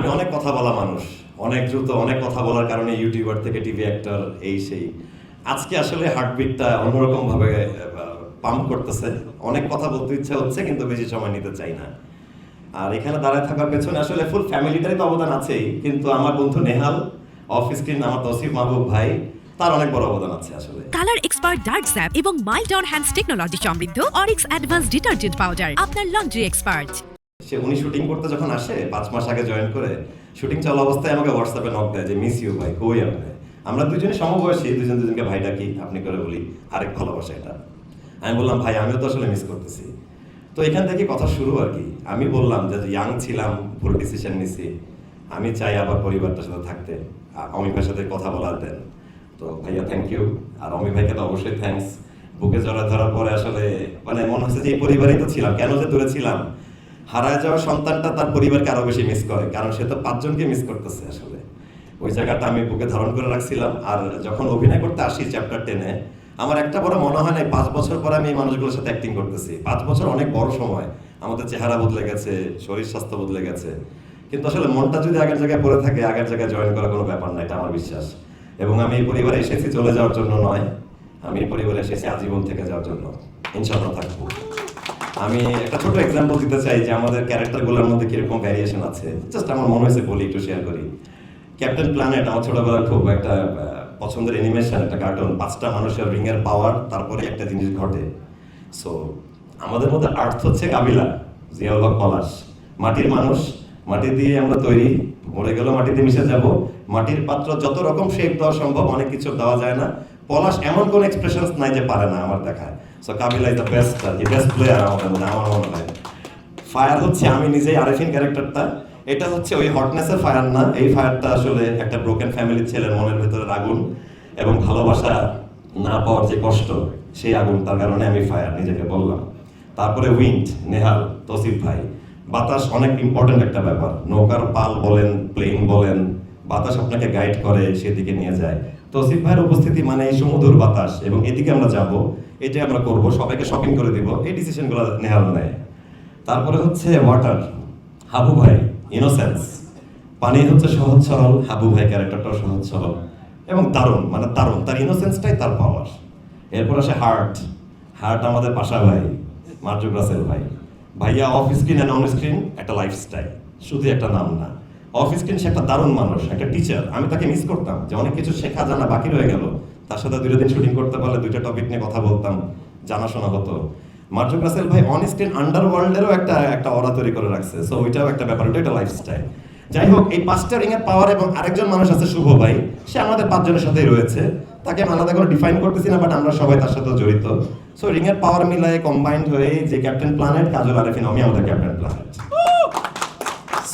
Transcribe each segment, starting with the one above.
আমি অনেক কথা বলা মানুষ, অনেক দ্রুত অনেক কথা বলার কারণে ইউটিউবার থেকে টিভি অ্যাক্টর এই সেই। আজকে আসলে হার্টবিটটা অন্যরকম ভাবে পাম্প করতেছে, অনেক কথা বলতে ইচ্ছা হচ্ছে কিন্তু বেশি সময় নিতে চাই না। আর এখানে দাঁড়ায় থাকার পেছনে আসলে ফুল ফ্যামিলিটারই তো অবদান আছেই, কিন্তু আমার বন্ধু নেহাল, অফ স্ক্রিন আমার তৌসিফ মাহবুব ভাই, তার অনেক বড় অবদান আছে আসলে। কালার এক্সপার্ট ডার্ক স্যাপ এবং মাইল্ড অন হ্যান্ডস টেকনোলজি সমৃদ্ধ অরিক্স অ্যাডভান্স ডিটারজেন্ট পাউডার আপনার লন্ড্রি এক্সপার্ট। উনি শুটিং করতে যখন আসে 5 মাস আগে জয়েন করে, শুটিং চলা অবস্থায় আমাকে হোয়াটসঅ্যাপে নক দেয় যে মিস ইউ ভাই, কই আপনি? আমরা দুজনে সমবয়সী, দুজনকে ভাই ডাকি, আপনি করে বলি, আরেক ভালোবাসা এটা। আমি বললাম ভাই আমিও তো আসলে মিস করতেছি। তো এখান থেকে কথা শুরু আর কি। আমি বললাম যে ইয়াং ছিলাম, ভুল ডিসিশন নিছি, আমি চাই আবার পরিবারটার সাথে থাকতে, অমি ভাইয়ের সাথে কথা বলার দেন। তো ভাইয়া থ্যাংক ইউ, আর অমি ভাইকে তো অবশ্যই থ্যাঙ্কস। বুকে জড়া ধরার পরে আসলে মানে মনে হচ্ছে যে এই পরিবারেই তো ছিলাম, কেন যে দূরে ছিলাম। হারায় যাওয়া সন্তানটা তার পরিবারকে আরো বেশি মিস করে, কারণ সে তো 5 জনকে মিস করতেছে আসলে। ওই জায়গাটা আমি বুকে ধারণ করে রাখছিলাম। আর যখন অভিনয় করতে আসি চ্যাপ্টার 10-এ, আমার একটা বড় মনে হয় না 5 বছর পরে আমি এই মানুষগুলোর সাথে অ্যাক্টিং করতেছি। 5 বছর অনেক বড় সময়, আমাদের চেহারা বদলে গেছে, শরীর স্বাস্থ্য বদলে গেছে, কিন্তু আসলে মনটা যদি আগের জায়গায় পড়ে থাকে, আগের জায়গায় জয়েন করা কোনো ব্যাপার না, এটা আমার বিশ্বাস। এবং আমি এই পরিবারে এসেছি চলে যাওয়ার জন্য নয়, আমি এই পরিবারে এসেছি আজীবন থেকে যাওয়ার জন্য, ইনশাআল্লাহ থাকবো। আমি একটা ছোট এক্সাম্পল দিতে চাই যে আমাদের ক্যারেক্টারগুলোর মধ্যে কিরকম ভ্যারিয়েশন আছে, জাস্ট আমার মনে হয়েছে বলি, একটু শেয়ার করি। ক্যাপ্টেন প্ল্যানেট আমার ছোটবেলার খুব একটা পছন্দের অ্যানিমেশন, একটা কার্টুন। 5টা মানুষের রিংয়ের পাওয়ার, তারপরে একটা জিনিস ঘটে। সো আমাদের মধ্যে আর্থ হচ্ছে কাবিলা, জিয়াউল হক পলাশ, মাটির মানুষ, মাটি দিয়ে আমরা তৈরি, মরে গেলেও মাটিতে মিশে যাব। মাটির পাত্র যত রকম শেপ দেওয়া সম্ভব, অনেক কিছু দেওয়া যায় না। পলাশ এমন কোন এক্সপ্রেশনস নাই যে পারে না আমার দেখায়। So Kabila is the best, আর কি বেস্ট প্লেয়ার আমাদের মধ্যে, আমার মনে হয়। ফায়ার হচ্ছে আমি নিজেই, আরেফিন ক্যারেক্টারটা, এটা হচ্ছে ওই হটনেসের ফায়ার না, এই ফায়ারটা আসলে একটা ব্রোকেন ফ্যামিলির ছেলের মনের ভেতরের আগুন, এবং ভালোবাসা না পাওয়ার যে কষ্ট, সেই আগুন, তার কারণে আমি ফায়ার নিজেকে বললাম। তারপরে উইন্ড, নেহাল, তৌসিফ ভাই। বাতাস অনেক ইম্পর্টেন্ট একটা ব্যাপার, নৌকার পাল বলেন, প্লেন বলেন, বাতাস আপনাকে গাইড করে, সেদিকে নিয়ে যায়। তৌসিফ ভাইয়ের উপস্থিতি মানে এই সুমধুর বাতাস, এবং এদিকে আমরা যাব, এটাই আমরা করব, সবাইকে শপিং করে দিব, এই ডিসিশনগুলো নেহাল নেয়। তারপরে হচ্ছে ওয়াটার, হাবু ভাই, ইনোসেন্স, পানি হচ্ছে সহজ সরল, হাবু ভাই ক্যারেক্টারটাও সহজ সরল এবং দারুণ, মানে দারুণ, তার ইনোসেন্সটাই তার পাওয়ার। এরপর আসে হার্ট, হার্ট আমাদের পাশা ভাই, মার্জুক রাসেল ভাই। ভাইয়া off screen and on screen একটা লাইফস্টাইল, শুধু একটা নাম না। অফ স্ক্রিন সে একটা দারুণ মানুষ, একটা টিচার। আমি তাকে মিস করতাম যে অনেক কিছু শেখা জানা বাকি রয়ে গেল। তার সাথে 2 দিন শুটিং করতে পারলে 2টা টপিক নিয়ে কথা বলতাম, জানাশোনা হতো। মার্জুক রাসেল ভাই অন স্ক্রিন আন্ডারওয়ার্ল্ডেরও একটা অরা তৈরি করে রাখছে, সো ওইটাও একটা ব্যাপার, ওইটা একটা লাইফস্টাইল। যাই হোক, এই 5টা রিং এর পাওয়ার, এবং আরেকজন মানুষ আছে শুভ ভাই, সে আমাদের 5 জনের সাথেই রয়েছে, তাকে আমি আলাদা করে ডিফাইন করতেছি না, বাট আমরা সবাই তার সাথে জড়িত। সো রিং এর পাওয়ার মিলায় কম্বাইন্ড হয়ে যে ক্যাপ্টেন প্ল্যানেট, কাজল আরেফিন, আমি আমাদের captain planet.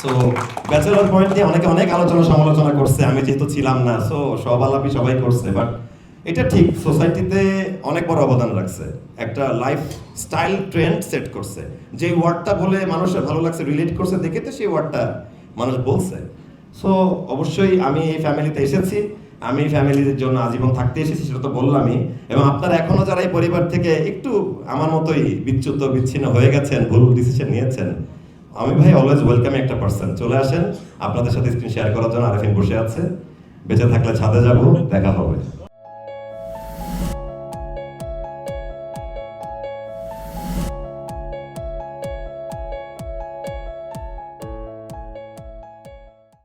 So bachelor point নিয়ে অনেকে অনেক আলোচনা সমালোচনা করছে, আমি যেহেতু ছিলাম না, সো সব আলাপই সবাই করছে, বাট এটা ঠিক সোসাইটিতে অনেক বড় অবদান রাখছে, একটা লাইফ স্টাইল ট্রেন্ড সেট করছে। যে ওয়ার্ডটা বলে মানুষের ভালো লাগছে, রিলেট করছে দেখে তো সেই ওয়ার্ডটা মানুষ বলছে। সো অবশ্যই আমি এই ফ্যামিলিতে এসেছি, আমি এই ফ্যামিলির জন্য আজীবন থাকতে এসেছি, সেটা তো বললামই। এবং আপনারা এখনো যারা এই পরিবার থেকে একটু আমার মতোই বিচ্যুত বিচ্ছিন্ন হয়ে গেছেন, ভুল ডিসিশন নিয়েছেন, আমি ভাই অলওয়েজ ওয়েলকাম একটা পার্সন, চলে আসেন, আপনাদের সাথে স্ক্রিন শেয়ার করার জন্য আরেফিন বসে আছে। বেঁচে থাকলে ছাদে যাব, দেখা হবে।